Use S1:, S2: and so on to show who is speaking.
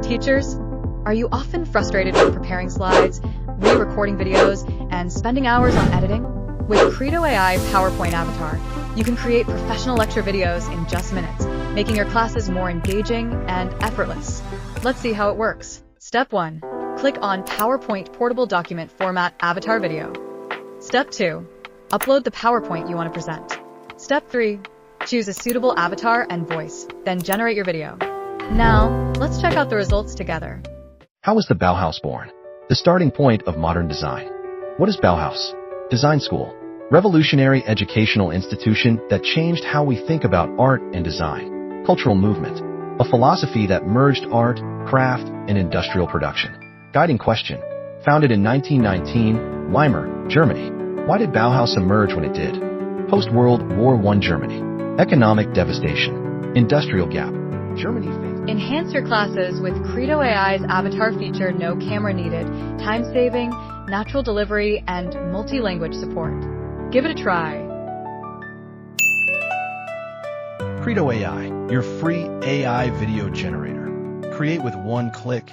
S1: Teachers, are you often frustrated with preparing slides, re-recording videos, and spending hours on editing? With KreadoAI PowerPoint Avatar, you can create professional lecture videos in just minutes, making your classes more engaging and effortless. Let's see how it works. Step 1. Click on PowerPoint Portable Document Format Avatar Video. Step 2. Upload the PowerPoint you want to present. Step 3. Choose a suitable avatar and voice, then generate your video. Now, let's check out the results together.
S2: How was the Bauhaus born? The starting point of modern design. What is Bauhaus? Design school. Revolutionary educational institution that changed how we think about art and design. Cultural movement. A philosophy that merged art, craft, and industrial production. Guiding question. Founded in 1919, Weimar, Germany. Why did Bauhaus emerge when it did? Post-World War I Germany. Economic devastation. Industrial gap. Germany faced...
S1: Enhance your classes with KreadoAI's avatar feature, no camera needed, time-saving, natural delivery, and multi-language support. Give it a try.
S3: KreadoAI, your free AI video generator. Create with one click.